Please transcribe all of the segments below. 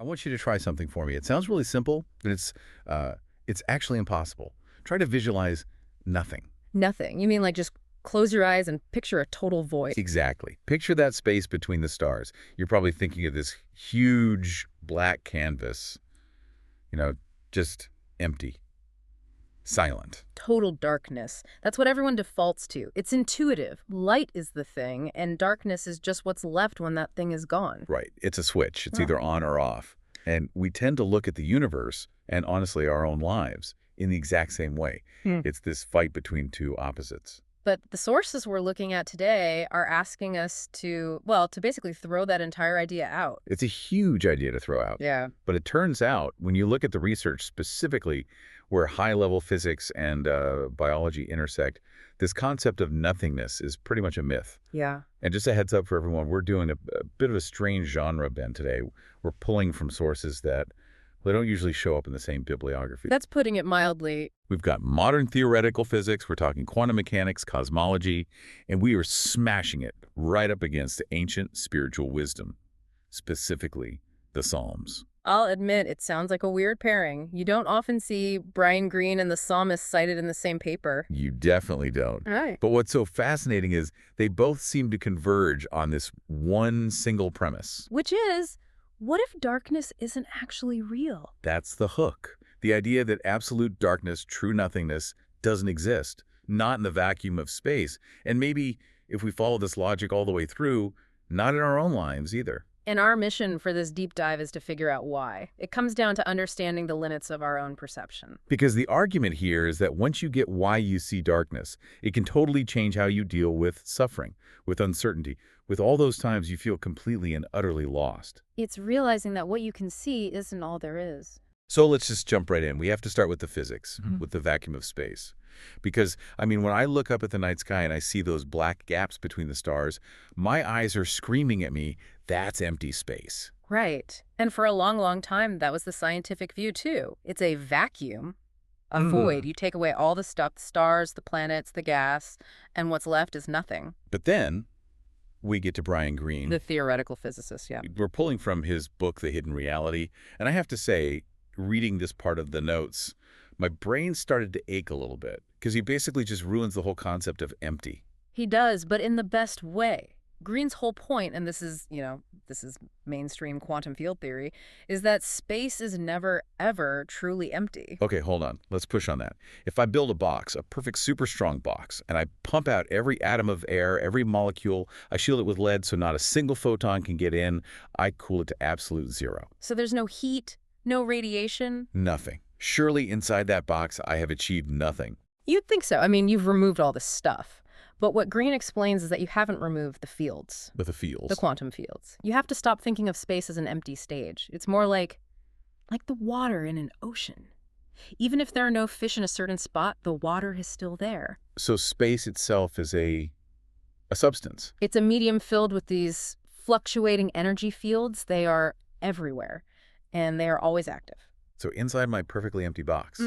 I want you to try something for me. It sounds really simple, but it's actually impossible. Try to visualize nothing. Nothing. You mean like just close your eyes and picture a total void? Exactly. Picture that space between the stars. You're probably thinking of this huge black canvas, just empty, silent. Total darkness. That's what everyone defaults to. It's intuitive. Light is the thing, and darkness is just what's left when that thing is gone. Right. It's a switch. It's Huh. either on or off. And we tend to look at the universe, and honestly our own lives, in the exact same way. It's this fight between two opposites. But the sources we're looking at today are asking us to basically throw that entire idea out. It's a huge idea to throw out. Yeah. But it turns out, when you look at the research specifically where high-level physics and biology intersect, this concept of nothingness is pretty much a myth. Yeah. And just a heads up for everyone, we're doing a bit of a strange genre bend today. We're pulling from sources that they don't usually show up in the same bibliography. That's putting it mildly. We've got modern theoretical physics, we're talking quantum mechanics, cosmology, and we are smashing it right up against ancient spiritual wisdom, specifically the Psalms. I'll admit it sounds like a weird pairing. You don't often see Brian Greene and the psalmist cited in the same paper. You definitely don't. Right. But what's so fascinating is they both seem to converge on this one single premise. Which is, what if darkness isn't actually real? That's the hook. The idea that absolute darkness, true nothingness, doesn't exist, not in the vacuum of space. And maybe, if we follow this logic all the way through, not in our own lives either. And our mission for this deep dive is to figure out why. It comes down to understanding the limits of our own perception. Because the argument here is that once you get why you see darkness, it can totally change how you deal with suffering, with uncertainty, with all those times you feel completely and utterly lost. It's realizing that what you can see isn't all there is. So let's just jump right in. We have to start with the physics, with the vacuum of space. Because, when I look up at the night sky and I see those black gaps between the stars, my eyes are screaming at me, that's empty space. Right. And for a long, long time, that was the scientific view, too. It's a vacuum, a void. You take away all the stuff, the stars, the planets, the gas, and what's left is nothing. But then we get to Brian Greene. The theoretical physicist, yeah. We're pulling from his book, The Hidden Reality. And I have to say, reading this part of the notes, my brain started to ache a little bit because he basically just ruins the whole concept of empty. He does, but in the best way. Green's whole point, and this is mainstream quantum field theory, is that space is never, ever truly empty. Okay, hold on. Let's push on that. If I build a box, a perfect super strong box, and I pump out every atom of air, every molecule, I shield it with lead so not a single photon can get in, I cool it to absolute zero. So there's no heat, no radiation? Nothing. Surely inside that box, I have achieved nothing. You'd think so. You've removed all this stuff. But what Greene explains is that you haven't removed the fields. But the fields. The quantum fields. You have to stop thinking of space as an empty stage. It's more like the water in an ocean. Even if there are no fish in a certain spot, the water is still there. So space itself is a substance. It's a medium filled with these fluctuating energy fields. They are everywhere, and they are always active. So inside my perfectly empty box,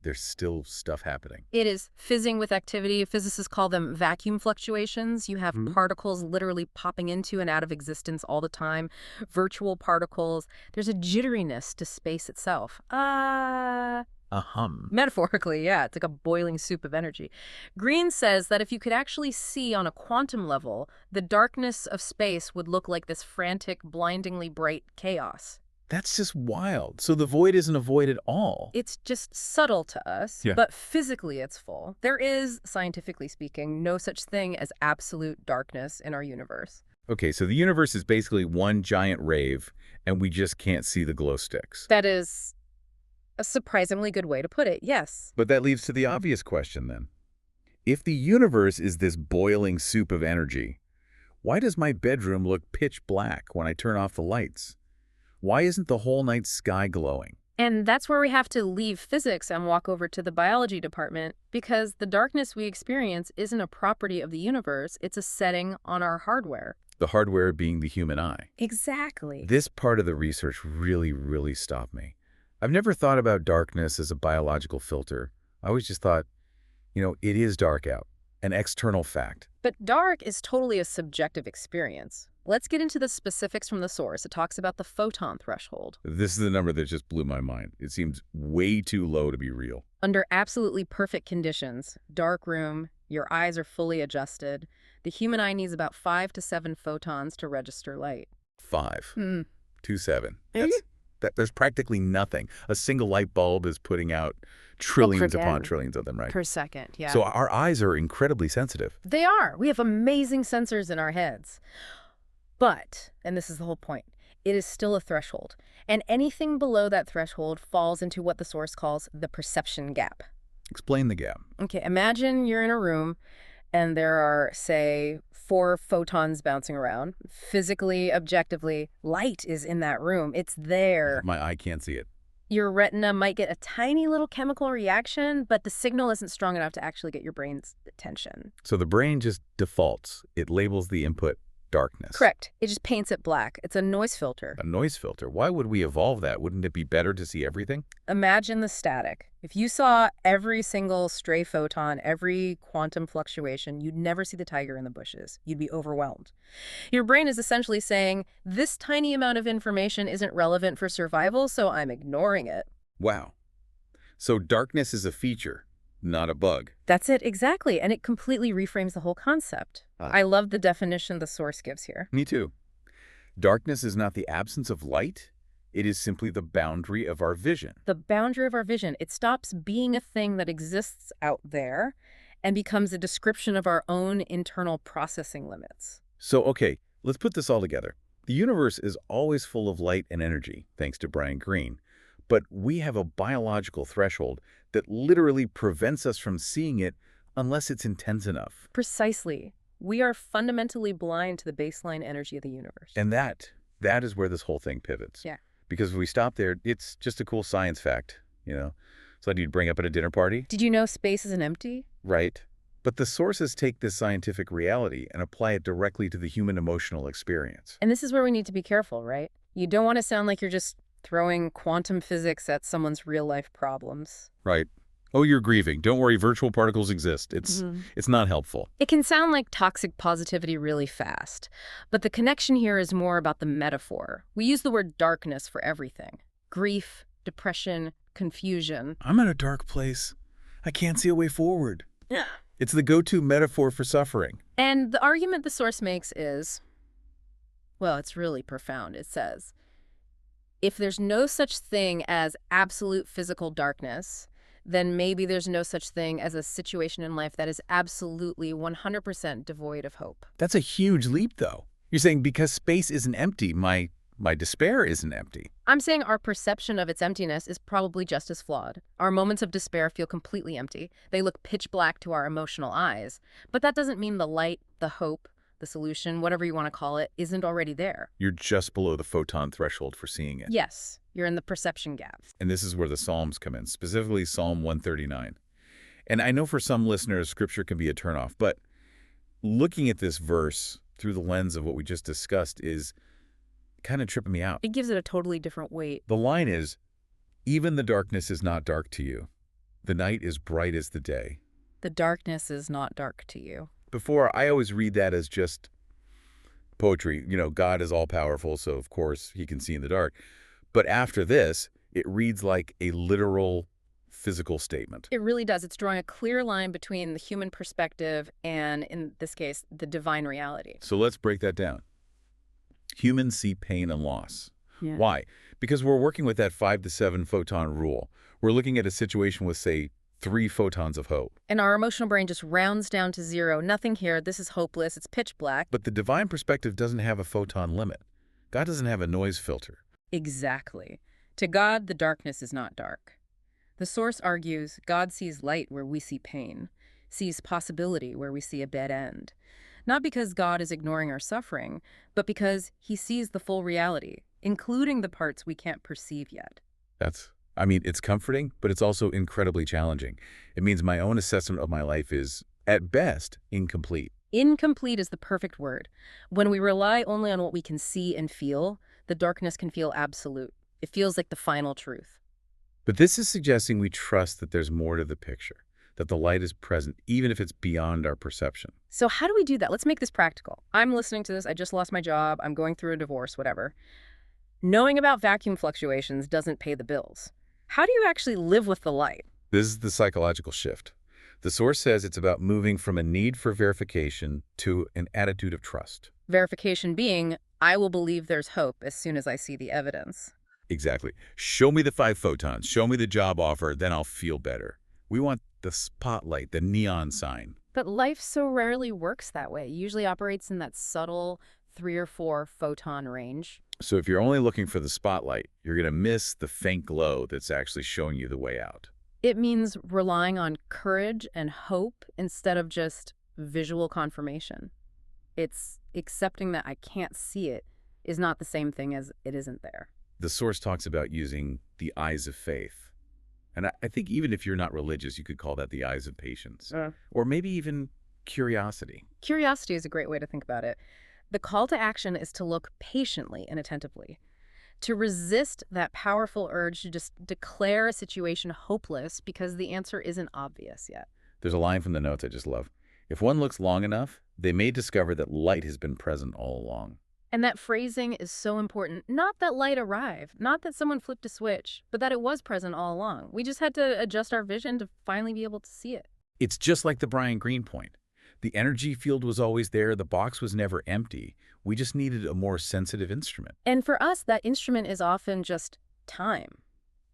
there's still stuff happening. It is fizzing with activity. Physicists call them vacuum fluctuations. You have particles literally popping into and out of existence all the time, virtual particles. There's a jitteriness to space itself. A hum. Metaphorically, yeah, it's like a boiling soup of energy. Greene says that if you could actually see on a quantum level, the darkness of space would look like this frantic, blindingly bright chaos. That's just wild. So the void isn't a void at all. It's just subtle to us, but physically it's full. There is, scientifically speaking, no such thing as absolute darkness in our universe. Okay, so the universe is basically one giant rave, and we just can't see the glow sticks. That is a surprisingly good way to put it, yes. But that leads to the obvious question then. If the universe is this boiling soup of energy, why does my bedroom look pitch black when I turn off the lights? Why isn't the whole night sky glowing? And that's where we have to leave physics and walk over to the biology department, because the darkness we experience isn't a property of the universe, it's a setting on our hardware. The hardware being the human eye. Exactly. This part of the research really, really stopped me. I've never thought about darkness as a biological filter. I always just thought, it is dark out, an external fact. But dark is totally a subjective experience. Let's get into the specifics from the source. It talks about the photon threshold. This is the number that just blew my mind. It seems way too low to be real. Under absolutely perfect conditions, dark room, your eyes are fully adjusted, the human eye needs about 5 to 7 photons to register light. 5. Hmm. 2, 7. There's practically nothing. A single light bulb is putting out trillions upon trillions of them, right? Per second, yeah. So our eyes are incredibly sensitive. They are. We have amazing sensors in our heads. But, and this is the whole point, it is still a threshold. And anything below that threshold falls into what the source calls the perception gap. Explain the gap. Okay, imagine you're in a room and there are, say, 4 photons bouncing around. Physically, objectively, light is in that room. It's there. My eye can't see it. Your retina might get a tiny little chemical reaction, but the signal isn't strong enough to actually get your brain's attention. So the brain just defaults. It labels the input darkness. Correct. It just paints it black. It's a noise filter. A noise filter. Why would we evolve that? Wouldn't it be better to see everything? Imagine the static. If you saw every single stray photon, every quantum fluctuation, you'd never see the tiger in the bushes. You'd be overwhelmed. Your brain is essentially saying, this tiny amount of information isn't relevant for survival, so I'm ignoring it. Wow. So darkness is a feature, not a bug. That's it, exactly. And it completely reframes the whole concept. I love the definition the source gives here. Me too. Darkness is not the absence of light. It is simply the boundary of our vision. The boundary of our vision. It stops being a thing that exists out there and becomes a description of our own internal processing limits. So, okay, let's put this all together. The universe is always full of light and energy, thanks to Brian Greene. But we have a biological threshold that literally prevents us from seeing it unless it's intense enough. Precisely. We are fundamentally blind to the baseline energy of the universe. And that is where this whole thing pivots. Yeah. Because if we stop there, it's just a cool science fact, you know? It's like you'd bring up at a dinner party. Did you know space isn't empty? Right. But the sources take this scientific reality and apply it directly to the human emotional experience. And this is where we need to be careful, right? You don't want to sound like you're just throwing quantum physics at someone's real-life problems. Right. Oh, you're grieving. Don't worry, virtual particles exist. It's not helpful. It can sound like toxic positivity really fast, but the connection here is more about the metaphor. We use the word darkness for everything. Grief, depression, confusion. I'm in a dark place. I can't see a way forward. Yeah. It's the go-to metaphor for suffering. And the argument the source makes is, well, it's really profound. It says, if there's no such thing as absolute physical darkness, then maybe there's no such thing as a situation in life that is absolutely 100% devoid of hope. That's a huge leap, though. You're saying because space isn't empty, my despair isn't empty. I'm saying our perception of its emptiness is probably just as flawed. Our moments of despair feel completely empty. They look pitch black to our emotional eyes. But that doesn't mean the light, the hope, the solution, whatever you want to call it, isn't already there. You're just below the photon threshold for seeing it. Yes, you're in the perception gap. And this is where the Psalms come in, specifically Psalm 139. And I know for some listeners, Scripture can be a turnoff, but looking at this verse through the lens of what we just discussed is kind of tripping me out. It gives it a totally different weight. The line is, even the darkness is not dark to you. The night is bright as the day. The darkness is not dark to you. Before, I always read that as just poetry. You know, God is all-powerful, so of course he can see in the dark. But after this, it reads like a literal physical statement. It really does. It's drawing a clear line between the human perspective and, in this case, the divine reality. So let's break that down. Humans see pain and loss. Yeah. Why? Because we're working with that 5 to 7 photon rule. We're looking at a situation with, say, 3 photons of hope. And our emotional brain just rounds down to 0. Nothing here. This is hopeless. It's pitch black. But the divine perspective doesn't have a photon limit. God doesn't have a noise filter. Exactly. To God, the darkness is not dark. The source argues God sees light where we see pain, sees possibility where we see a dead end. Not because God is ignoring our suffering, but because he sees the full reality, including the parts we can't perceive yet. It's comforting, but it's also incredibly challenging. It means my own assessment of my life is, at best, incomplete. Incomplete is the perfect word. When we rely only on what we can see and feel, the darkness can feel absolute. It feels like the final truth. But this is suggesting we trust that there's more to the picture, that the light is present, even if it's beyond our perception. So how do we do that? Let's make this practical. I'm listening to this. I just lost my job. I'm going through a divorce, whatever. Knowing about vacuum fluctuations doesn't pay the bills. How do you actually live with the light? This is the psychological shift. The source says it's about moving from a need for verification to an attitude of trust. Verification being, I will believe there's hope as soon as I see the evidence. Exactly. Show me the 5 photons, show me the job offer, then I'll feel better. We want the spotlight, the neon sign. But life so rarely works that way. It usually operates in that subtle 3 or 4 photon range. So if you're only looking for the spotlight, you're going to miss the faint glow that's actually showing you the way out. It means relying on courage and hope instead of just visual confirmation. It's accepting that I can't see it is not the same thing as it isn't there. The source talks about using the eyes of faith. And I think even if you're not religious, you could call that the eyes of patience. Or maybe even curiosity. Curiosity is a great way to think about it. The call to action is to look patiently and attentively, to resist that powerful urge to just declare a situation hopeless because the answer isn't obvious yet. There's a line from the notes I just love. If one looks long enough, they may discover that light has been present all along. And that phrasing is so important. Not that light arrived, not that someone flipped a switch, but that it was present all along. We just had to adjust our vision to finally be able to see it. It's just like the Brian Greene point. The energy field was always there. The box was never empty. We just needed a more sensitive instrument. And for us, that instrument is often just time,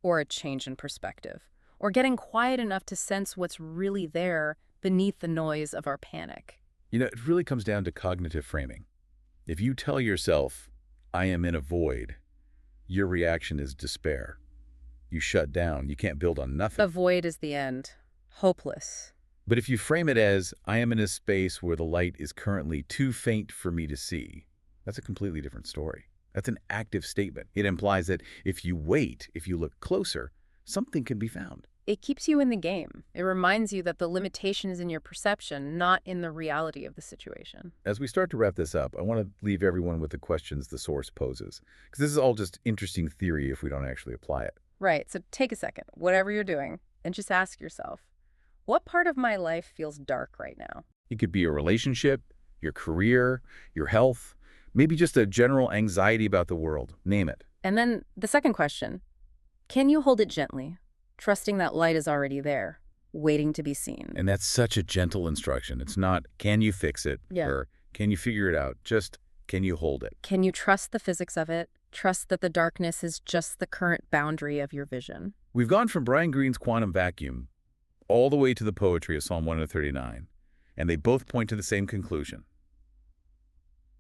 or a change in perspective, or getting quiet enough to sense what's really there beneath the noise of our panic. You know, it really comes down to cognitive framing. If you tell yourself, I am in a void, your reaction is despair. You shut down. You can't build on nothing. The void is the end. Hopeless. But if you frame it as, I am in a space where the light is currently too faint for me to see, that's a completely different story. That's an active statement. It implies that if you wait, if you look closer, something can be found. It keeps you in the game. It reminds you that the limitation is in your perception, not in the reality of the situation. As we start to wrap this up, I want to leave everyone with the questions the source poses, because this is all just interesting theory if we don't actually apply it. Right, so take a second, whatever you're doing, and just ask yourself, what part of my life feels dark right now? It could be your relationship, your career, your health, maybe just a general anxiety about the world. Name it. And then the second question, can you hold it gently, trusting that light is already there, waiting to be seen? And that's such a gentle instruction. It's not, can you fix it? Yeah. Or can you figure it out? Just, can you hold it? Can you trust the physics of it? Trust that the darkness is just the current boundary of your vision. We've gone from Brian Greene's quantum vacuum all the way to the poetry of Psalm 139, and they both point to the same conclusion.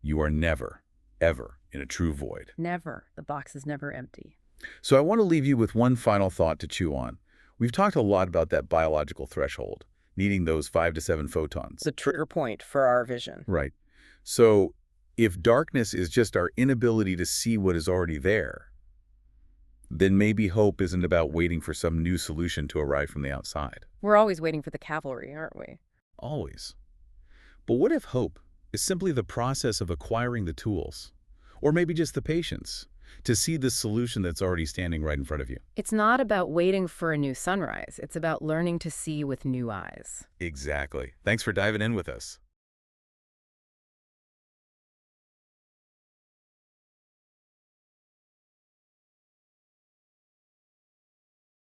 You are never, ever in a true void. Never. The box is never empty. So I want to leave you with one final thought to chew on. We've talked a lot about that biological threshold, needing those 5 to 7 photons. The trigger point for our vision. Right. So if darkness is just our inability to see what is already there, then maybe hope isn't about waiting for some new solution to arrive from the outside. We're always waiting for the cavalry, aren't we? Always. But what if hope is simply the process of acquiring the tools, or maybe just the patience, to see the solution that's already standing right in front of you? It's not about waiting for a new sunrise. It's about learning to see with new eyes. Exactly. Thanks for diving in with us.